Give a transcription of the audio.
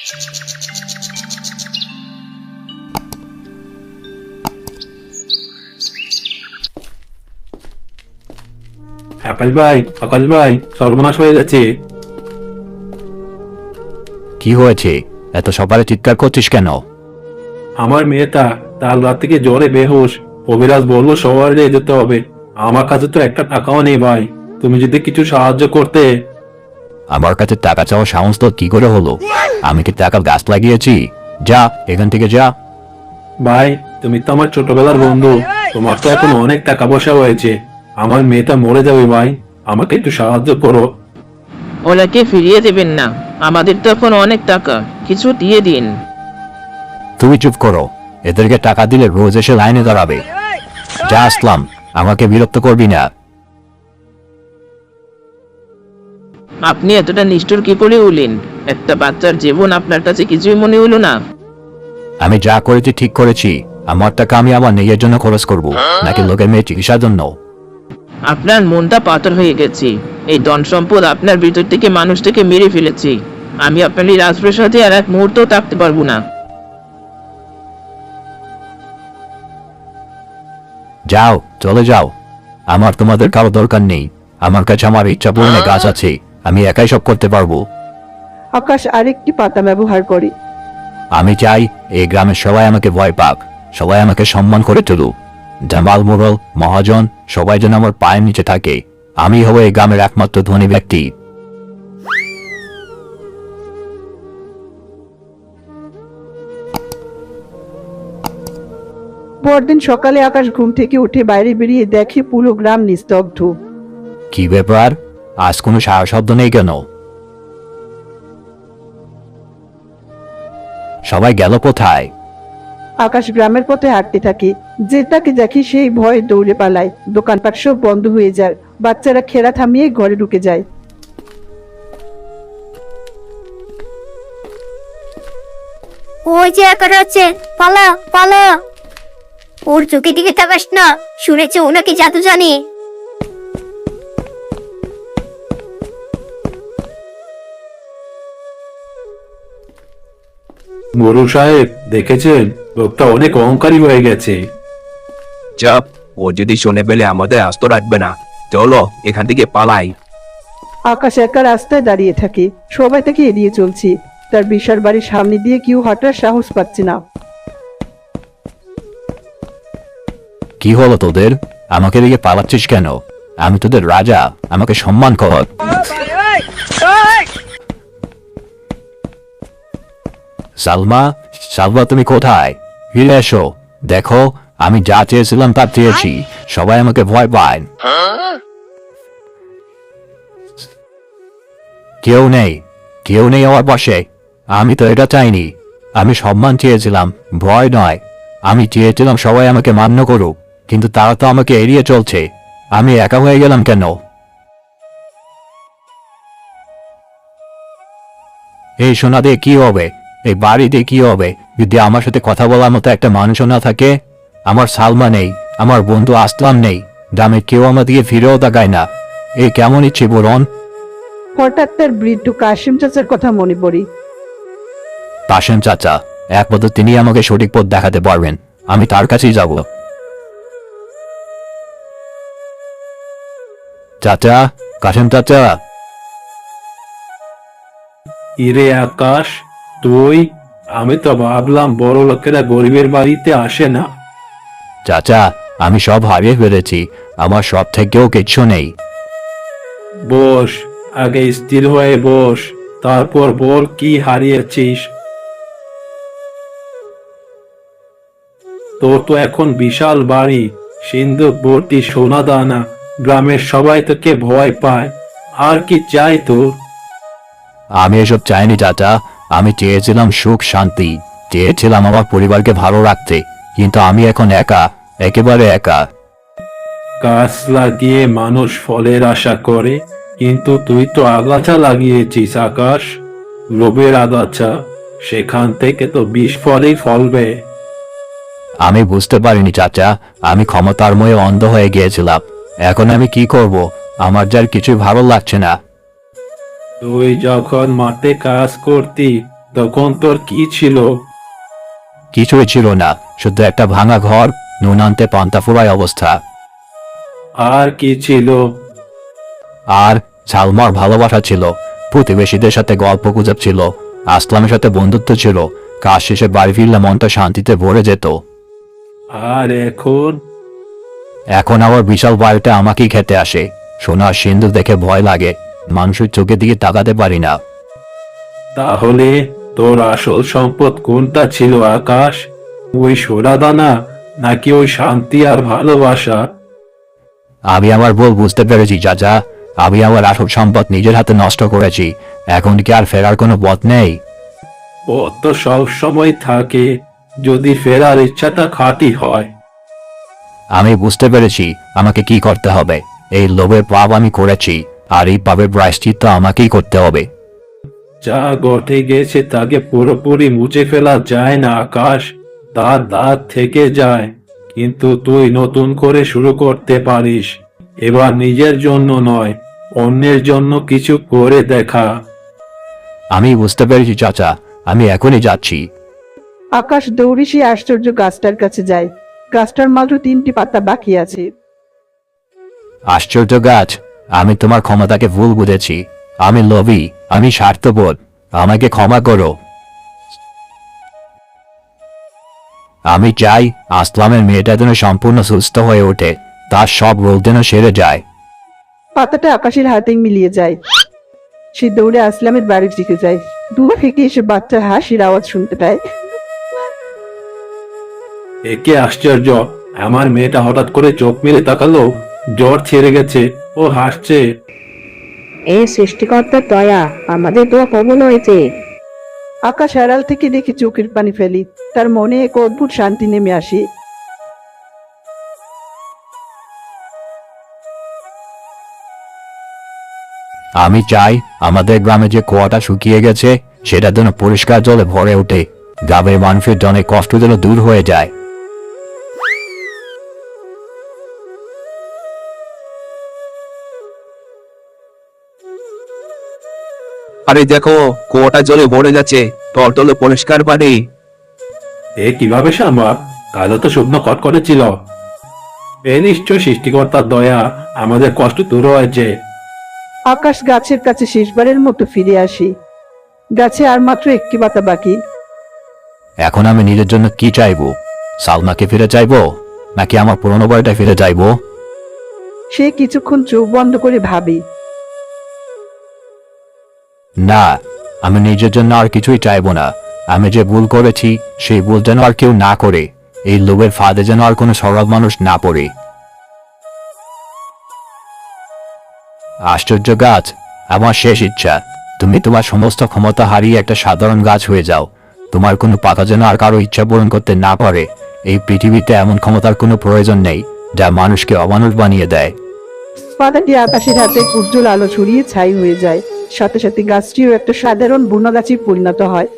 আকাশ ভাই সর্বনাশ হয়ে যাচ্ছে। কি হয়েছে? এত সকালে চিৎকার করছিস কেন? আমার মেয়েটা কাল রাত থেকে জ্বরে বেহুশ। কবিরাজ বললো শহরে যেতে হবে। আমার কাছে তো একটা টাকাও নেই ভাই, তুমি যদি কিছু সাহায্য করতে। আমার কাছে টাকা চাওয়ার সাহস তো কি করে হলো? আমি কি টাকার গাছ লাগিয়েছি? যা এখান থেকে যা। ভাই তুমি তো আমার ছোটবেলার বন্ধু, তোমার তো এখন অনেক টাকা পয়সা হয়েছে। আমার মেয়েটা মরে যাবে ভাই, আমাকে একটু সাহায্য করো। ওনাকে ফিরিয়ে দেবেন না, আমাদের তো এখন অনেক টাকা, কিছু দিয়ে দিন। তুমি চুপ করো, এদেরকে টাকা দিলে রোজ এসে লাইনে দাঁড়াবে। যা আসলাম, আমাকে বিরক্ত করবি না। আপনি এতটা নিষ্ঠুর কি করে হলেন? একটা বাচ্চার জীবন আপনার কাছে কিছুই মনে হলো না? আমি যা করেছি ঠিক করেছি। আমার টাকা আমি আমার নিজের জন্য খরচ করব, নাকি লোকের মেয়ে চিকিৎসার জন্য? আপনার মনটা পাথর হয়ে গেছে। এই ধন সম্পদ আপনার ভিতর থেকে মানুষটাকে মেরে ফেলেছে। আমি আপনার এই রাজপ্রাসাদে আর এক মুহূর্ত থাকতে পারবো না। যাও, চলে যাও। আমার তোমাদের কারো দরকার নেই। আমার কাছে আমার ইচ্ছা পূরণে গাছ আছে, আমি একাই সব করতে পারবো। আকাশ আরেকটি পাতা ব্যবহার করে। আমি চাই এই গ্রামের সবাই আমাকে ভয় পাক, সবাই আমাকে সম্মান করে চলুক। জামাল মোড়ল মহাজন সবাই যেন আমার পায়ের নিচে থাকে। আমি হব এই গ্রামের একমাত্র ধনী ব্যক্তি। পরদিন সকালে আকাশ ঘুম থেকে উঠে বাইরে বেরিয়ে দেখে পুরো গ্রাম নিস্তব্ধ। কি ব্যাপার? আজ কোনো সারা শব্দ নেই কেন? সবাই গেল কোথায়? আকাশ গ্রামের পথে হাঁটতে থাকে, যে তাকে দেখে সেই ভয়ে দৌড়ে পালায়। দোকানপাট সব বন্ধ হয়ে যায়, বাচ্চারা খেলা থামিয়ে ঘরে ঢুকে যায়। ওই যে একা আছে, পালা পালা। ওর চোখে দিকে তাকাস না, শুনেছে ও নাকি জাদু জানে। গুরু সাহেব দেখেছেন, লোকটা অনেক অহংকারী হয়ে গেছে। চাপ, ও যদি শুনে পেলে আমাদের আস্ত রাখবে না। চলো এখান থেকে পালাই। আকাশ একা রাস্তায় দাঁড়িয়ে থাকে, সবাই তাকে এড়িয়ে চলছে। তার বিশাল বাড়ির সামনে দিয়ে কেউ হাঁটার সাহস পাচ্ছে না। কি হলো তোদের? আমাকে দিকে পালাচ্ছিস কেন? আমি তোদের রাজা, আমাকে সম্মান কর। সালমা, সালমা তুমি কোথায়? ফিরে এসো। দেখো, আমি যা চেয়েছিলাম তা চেয়েছি। সবাই আমাকে ভয় পায়। কেউ নেই, কেউ নেই আমার পাশে। আমি তো এটা চাইনি। আমি সম্মান চেয়েছিলাম, ভয় নয়। আমি চেয়েছিলাম সবাই আমাকে মান্য করুক, কিন্তু তারা তো আমাকে এড়িয়ে চলছে। আমি একা হয়ে গেলাম কেন? এই সোনা দিয়ে কি হবে? এই বাড়ি দিয়ে কি হবে যদি আমার সাথে কথা বলার মতো একটা মানুষও না থাকে? আমার সালমা নেই, আমার বন্ধু আসলাম নেই, গ্রামে কেউ আমার দিকে ফিরেও তাকায় না। এই কেমন ইচ্ছে বরণ? হঠাৎ তার বৃদ্ধ কাশিম চাচার কথা মনে পড়ে। কাশেম চাচা, একমাত্র তিনি আমাকে সঠিক পথ দেখাতে পারবেন। আমি তার কাছেই যাব। চাচা, কাশেম চাচা। ইরে আকাশ, তুই? আমি তো ভাবলাম বড় লোকেরা গরিবের বাড়িতে আসে না। চাচা, আমি সব হারিয়ে ফেলেছি। আমার সব থেকেও কিচ্ছু নেই। বস, আগে স্থির হয়ে বস, তারপর বল কি হারিয়েছিস। তোর তো এখন বিশাল বাড়ি, সিন্ধুক ভর্তি সোনা দানা, গ্রামের সবাই তোকে ভয় পায়। আর কি চাই তোর? আমি এসব চাইনি চাচা। আমি চেয়েছিলাম সুখ শান্তি, চেয়েছিলাম আমার পরিবারকে ভালো রাখতে, কিন্তু আমি এখন একা, একেবারে একা। গাছ লাগিয়ে মানুষ ফলের আশা করে, কিন্তু তুই তো আগাছা লাগিয়েছিস আকাশ, লোভের আগাছা। সেখান থেকে তো বিষ ফলেই ফলবে। আমি বুঝতে পারিনি চাচা, আমি ক্ষমতার মোহে অন্ধ হয়ে গিয়েছিলাম। এখন আমি কি করব? আমার যার কিছুই ভালো লাগছে না। তুই যখন মাঠে কাজ করতি, তখন তোর কি ছিল? কিছুই ছিল না, শুধু একটা ভাঙা ঘর, নুন আনতে পান্তা ফুরায় অবস্থা। আর কি ছিল? আর সালমার ভালোবাসা ছিল, প্রতিবেশীদের সাথে গল্প গুজব ছিল, আসলামের সাথে বন্ধুত্ব ছিল। কাজ শেষে বাড়ি ফিরলে মনটা শান্তিতে ভরে যেত। আর এখন? এখন আবার বিশাল বাড়িটা আমাকেই খেতে আসে। সোনার সিন্ধু দেখে ভয় লাগে, মানুষের চোখের দিকে তাকাতে পারি না। তাহলে তোর আসল সম্পদ কোনটা ছিল আকাশ? ওই সোনাদানা নাকি ওই শান্তি আর ভালোবাসা? আমি আমার ভুল বুঝতে পেরেছি চাচা। আমি আমার আসল সম্পদ নিজের হাতে নষ্ট করেছি। এখন কি আর ফেরার কোনো পথ নেই? ও তো সব সময় থাকে, যদি ফেরার ইচ্ছাটা খাঁটি হয়। আমি বুঝতে পেরেছি আমাকে কি করতে হবে। এই লোভের পাপ আমি করেছি, আর এই পাপের প্রায়শ্চিত্ত আমাকেই করতে হবে। যা ঘটে গেছে তাকে পুরোপুরি মুছে ফেলা যায় না আকাশ, তার দাগ থেকে যায়। কিন্তু তুই নতুন করে শুরু করতে পারিস। এবার নিজের জন্য নয়, অন্যের জন্য কিছু করে দেখা। আমি বুঝতে পেরেছি চাচা, আমি এখনই যাচ্ছি। আকাশ দৌড়ে সেই আশ্চর্য গাছটার কাছে যায়। গাছটার মাত্র 3টি পাতা বাকি আছে। আশ্চর্য গাছ, আমি তোমার ক্ষমতাকে ভুল বুঝেছি। আমি লোভী, আমি স্বার্থবোধ, আমাকে ক্ষমা করো। আমি চাই আসলামের মেয়েটা যেন সম্পূর্ণ সুস্থ হয়ে ওঠে, তার সব রোগ যেন সেরে যায়। পাতাটা আকাশের হাতে মিলিয়ে যায়। সে দৌড়ে আসলামের বাড়ির দিকে যায়। দূর থেকে এসে বাচ্চার হাসির আওয়াজ শুনতে পায়। একে আশ্চর্য, আমার মেয়েটা হঠাৎ করে চোখ মেলে তাকালো, জ্বর ছেড়ে গেছে, ও হাসছে। এ সৃষ্টিকর্তার দয়া, আমাদের দোয়া কবুল হয়েছে। আকাশ আড়াল থেকে দেখে চোখের পানি ফেলি। তার মনে এক অদ্ভুত শান্তি নেমে আসে। আমি চাই আমাদের গ্রামে যে কুয়াটা শুকিয়ে গেছে সেটা যেন পরিষ্কার জলে ভরে ওঠে। গ্রামের মানুষের জন্য কষ্ট যেন দূর হয়ে যায়। আরে দেখো, কুয়াটা জলে ভরে যাচ্ছে, টলটলে পরিষ্কার পানি। এ কিভাবে সম্ভব? কালো তো শুকনো কটকটে ছিল। এ নিশ্চয় সৃষ্টিকর্তার দয়া, আমাদের কষ্ট দূর হয়েছে। আকাশ গাছের কাছে শেষবারের মতো ফিরে আসি। গাছে আর মাত্র একটি পাতা বাকি। এখন আমি নিজের জন্য কি চাইবো? সালমাকে ফিরে চাইবো, নাকি আমার পুরনো বাড়িটা ফিরে চাইবো? সে কিছুক্ষণ চোখ বন্ধ করে ভাবি। না, আমি নিজের জন্য আর কিছুই চাইবো না। আমি যে ভুল করেছি সেই ভুল যেন আর কেউ না করে। এই লোভের ফাঁদে যেন আর কোনো সরল মানুষ না পড়ে। আশ্চর্য গাছ, আমার শেষ ইচ্ছা তুমি তোমার সমস্ত ক্ষমতা হারিয়ে একটা সাধারণ গাছ হয়ে যাও। তোমার কোনো পাতা যেন আর কারো ইচ্ছা পূরণ করতে না পারে। এই পৃথিবীতে এমন ক্ষমতার কোনো প্রয়োজন নেই যা মানুষকে অমানুষ বানিয়ে দেয়। পাতাটি আকাশের হাতে উজ্জ্বল আলো ছড়িয়ে ছাই হয়ে যায়। সাথে সাথে গাছটিও একটা সাধারণ বুনো গাছে পরিণত হয়।